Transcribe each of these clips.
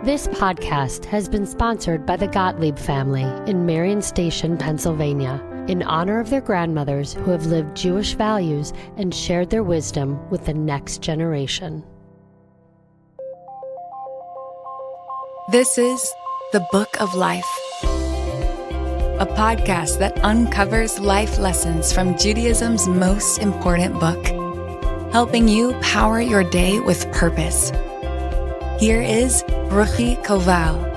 This podcast has been sponsored by the Gottlieb family in Marion Station, Pennsylvania, in honor of their grandmothers who have lived Jewish values and shared their wisdom with the next generation. This is The Book of Life, a podcast that uncovers life lessons from Judaism's most important book, helping you power your day with purpose. Here is Ruchi Koval.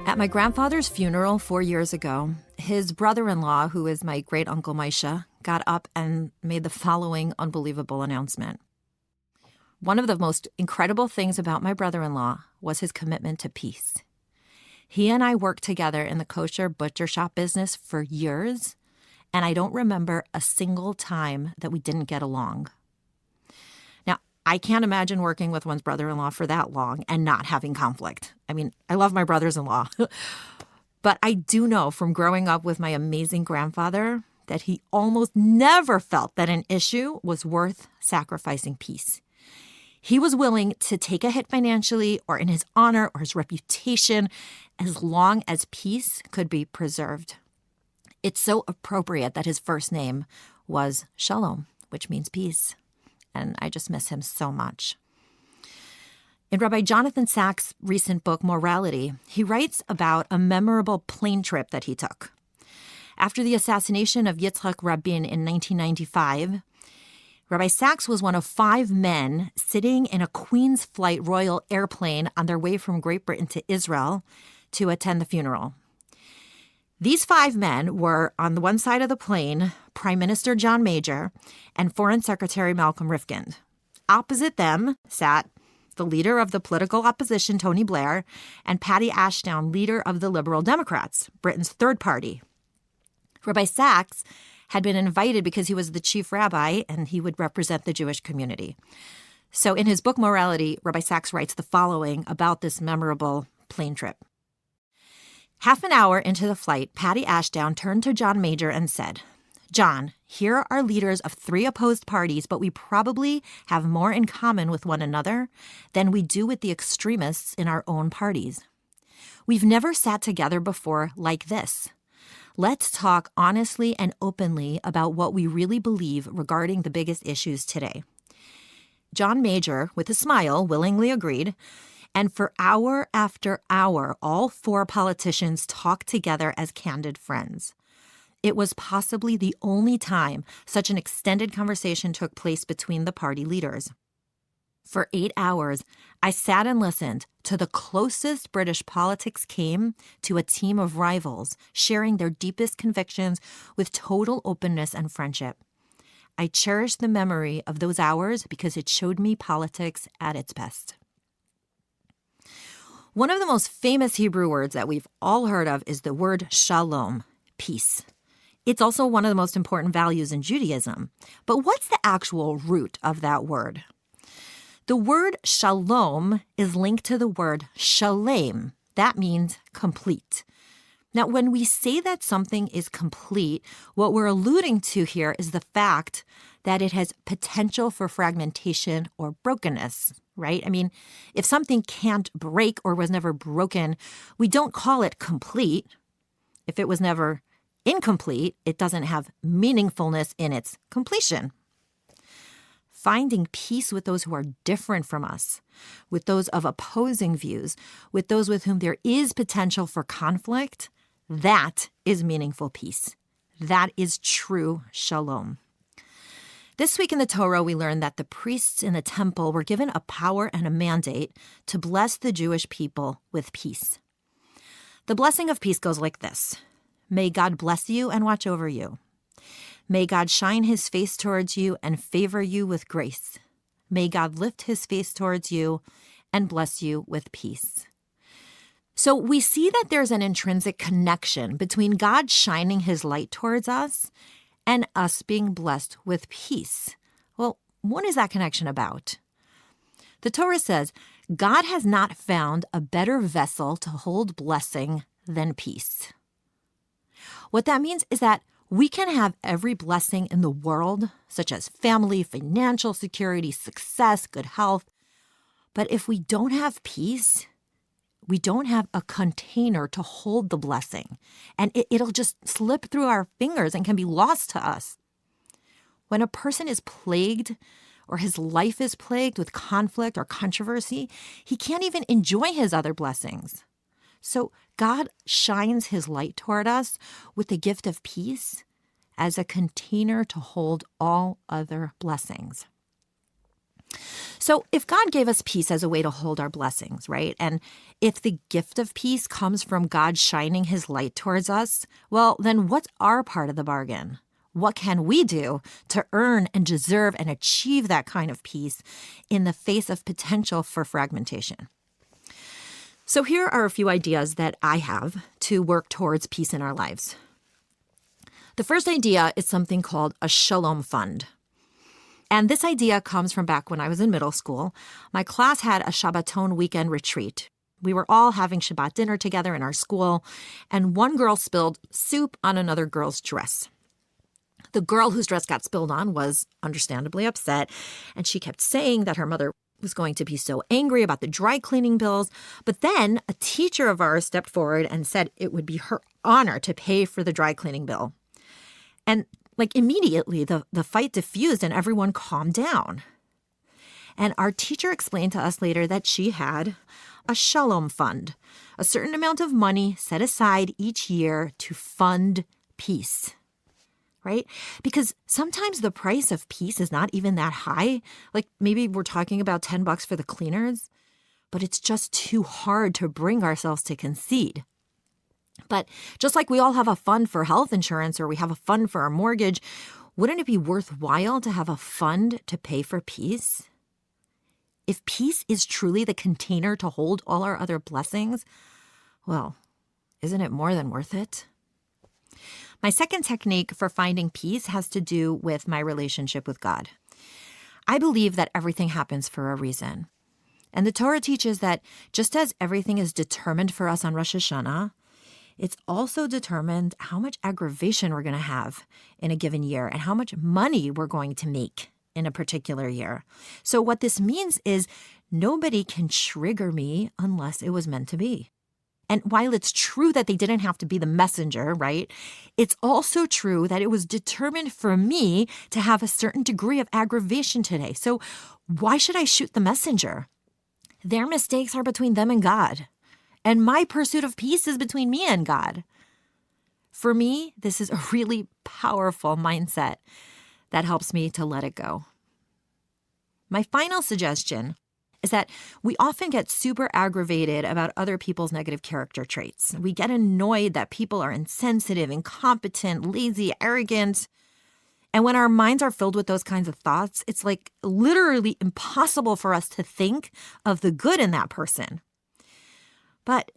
At my grandfather's funeral 4 years ago, his brother-in-law, who is my great-uncle Moshe, got up and made the following unbelievable announcement. One of the most incredible things about my brother-in-law was his commitment to peace. He and I worked together in the kosher butcher shop business for years, and I don't remember a single time that we didn't get along. Now, I can't imagine working with one's brother-in-law for that long and not having conflict. I mean, I love my brothers-in-law. But I do know from growing up with my amazing grandfather that he almost never felt that an issue was worth sacrificing peace. He was willing to take a hit financially or in his honor or his reputation as long as peace could be preserved. It's so appropriate that his first name was Shalom, which means peace. And I just miss him so much. In Rabbi Jonathan Sacks' recent book, Morality, he writes about a memorable plane trip that he took. After the assassination of Yitzhak Rabin in 1995, Rabbi Sacks was one of 5 men sitting in a Queen's Flight Royal airplane on their way from Great Britain to Israel to attend the funeral. These 5 men were, on the one side of the plane, Prime Minister John Major and Foreign Secretary Malcolm Rifkind. Opposite them sat the leader of the political opposition, Tony Blair, and Patty Ashdown, leader of the Liberal Democrats, Britain's third party. Rabbi Sacks had been invited because he was the chief rabbi and he would represent the Jewish community. So in his book, Morality, Rabbi Sacks writes the following about this memorable plane trip. Half an hour into the flight, Patty Ashdown turned to John Major and said, "John, here are leaders of 3 opposed parties, but we probably have more in common with one another than we do with the extremists in our own parties. We've never sat together before like this. Let's talk honestly and openly about what we really believe regarding the biggest issues today." John Major, with a smile, willingly agreed. And for hour after hour, all 4 politicians talked together as candid friends. It was possibly the only time such an extended conversation took place between the party leaders. For 8 hours, I sat and listened to the closest British politics came to a team of rivals sharing their deepest convictions with total openness and friendship. I cherish the memory of those hours because it showed me politics at its best. One of the most famous Hebrew words that we've all heard of is the word shalom, peace. It's also one of the most important values in Judaism. But what's the actual root of that word? The word shalom is linked to the word shalem. That means complete. Now, when we say that something is complete, what we're alluding to here is the fact that it has potential for fragmentation or brokenness, right? I mean, if something can't break or was never broken, we don't call it complete. If it was never incomplete, it doesn't have meaningfulness in its completion. Finding peace with those who are different from us, with those of opposing views, with those with whom there is potential for conflict, that is meaningful peace. That is true shalom. This week in the Torah, we learned that the priests in the temple were given a power and a mandate to bless the Jewish people with peace. The blessing of peace goes like this. May God bless you and watch over you. May God shine his face towards you and favor you with grace. May God lift his face towards you and bless you with peace. So we see that there's an intrinsic connection between God shining his light towards us and us being blessed with peace. Well, what is that connection about? The Torah says, God has not found a better vessel to hold blessing than peace. What that means is that We can have every blessing in the world, such as family, financial security, success, good health. But if we don't have peace, we don't have a container to hold the blessing, and it'll just slip through our fingers and can be lost to us. When a person is plagued or his life is plagued with conflict or controversy, he can't even enjoy his other blessings. So God shines his light toward us with the gift of peace as a container to hold all other blessings. So if God gave us peace as a way to hold our blessings, right? And if the gift of peace comes from God shining his light towards us, well, then what's our part of the bargain? What can we do to earn and deserve and achieve that kind of peace in the face of potential for fragmentation? So here are a few ideas that I have to work towards peace in our lives. The first idea is something called a shalom fund. And this idea comes from back when I was in middle school. My class had a Shabbaton weekend retreat. We were all having Shabbat dinner together in our school, and one girl spilled soup on another girl's dress. The girl whose dress got spilled on was understandably upset, and she kept saying that her mother was going to be so angry about the dry cleaning bills. But then a teacher of ours stepped forward and said it would be her honor to pay for the dry cleaning bill. And immediately the fight diffused and everyone calmed down. And our teacher explained to us later that she had a shalom fund, a certain amount of money set aside each year to fund peace, right? Because sometimes the price of peace is not even that high. Like maybe we're talking about $10 for the cleaners, but it's just too hard to bring ourselves to concede. But just like we all have a fund for health insurance or we have a fund for our mortgage, wouldn't it be worthwhile to have a fund to pay for peace? If peace is truly the container to hold all our other blessings, well, isn't it more than worth it? My second technique for finding peace has to do with my relationship with God. I believe that everything happens for a reason. And the Torah teaches that just as everything is determined for us on Rosh Hashanah, it's also determined how much aggravation we're going to have in a given year and how much money we're going to make in a particular year. So what this means is nobody can trigger me unless it was meant to be. And while it's true that they didn't have to be the messenger, right? It's also true that it was determined for me to have a certain degree of aggravation today. So why should I shoot the messenger? Their mistakes are between them and God. And my pursuit of peace is between me and God. For me, this is a really powerful mindset that helps me to let it go. My final suggestion is that we often get super aggravated about other people's negative character traits. We get annoyed that people are insensitive, incompetent, lazy, arrogant. And when our minds are filled with those kinds of thoughts, it's like literally impossible for us to think of the good in that person. But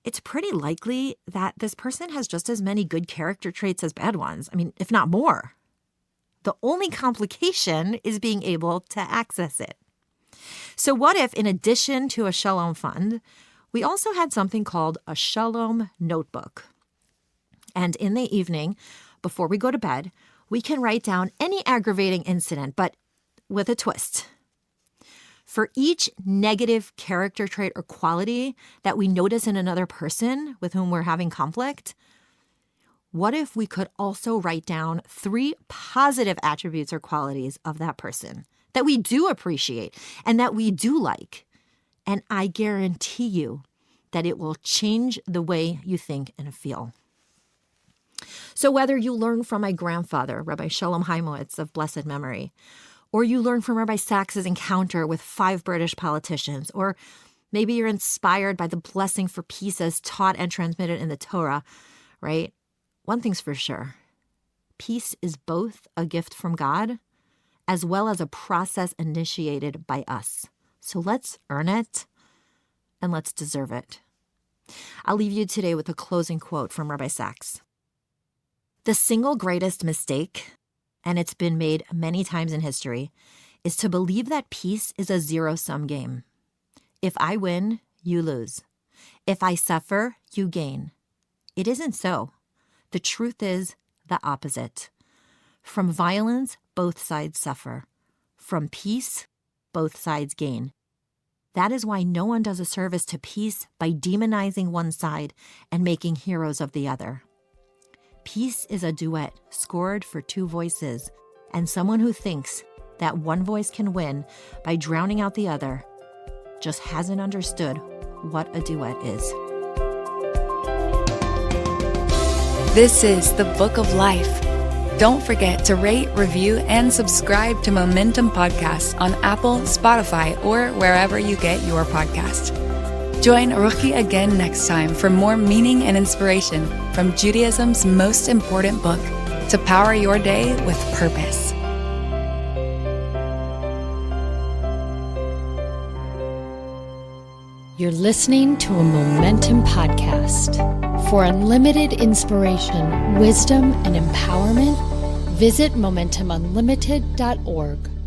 it's pretty likely that this person has just as many good character traits as bad ones. I mean, if not more. The only complication is being able to access it. So what if, in addition to a shalom fund, we also had something called a shalom notebook? And in the evening, before we go to bed, we can write down any aggravating incident, but with a twist. For each negative character trait or quality that we notice in another person with whom we're having conflict, what if we could also write down 3 positive attributes or qualities of that person that we do appreciate and that we do like? And I guarantee you that it will change the way you think and feel. So whether you learn from my grandfather, Rabbi Shalom Haimowitz of blessed memory, or you learn from Rabbi Sachs's encounter with 5 British politicians, or maybe you're inspired by the blessing for peace as taught and transmitted in the Torah, right? One thing's for sure. Peace is both a gift from God as well as a process initiated by us. So let's earn it and let's deserve it. I'll leave you today with a closing quote from Rabbi Sachs. The single greatest mistake, and it's been made many times in history, is to believe that peace is a zero-sum game. If I win, you lose. If I suffer, you gain. It isn't so. The truth is, the opposite. From violence, both sides suffer. From peace, both sides gain. That is why no one does a service to peace by demonizing one side and making heroes of the other. Peace is a duet scored for two voices, and someone who thinks that one voice can win by drowning out the other just hasn't understood what a duet is. This is the Book of Life. Don't forget to rate, review, and subscribe to Momentum Podcast on Apple, Spotify, or wherever you get your podcast. Join Ruchi again next time for more meaning and inspiration from Judaism's most important book to power your day with purpose. You're listening to a Momentum Podcast. For unlimited inspiration, wisdom, and empowerment, visit MomentumUnlimited.org.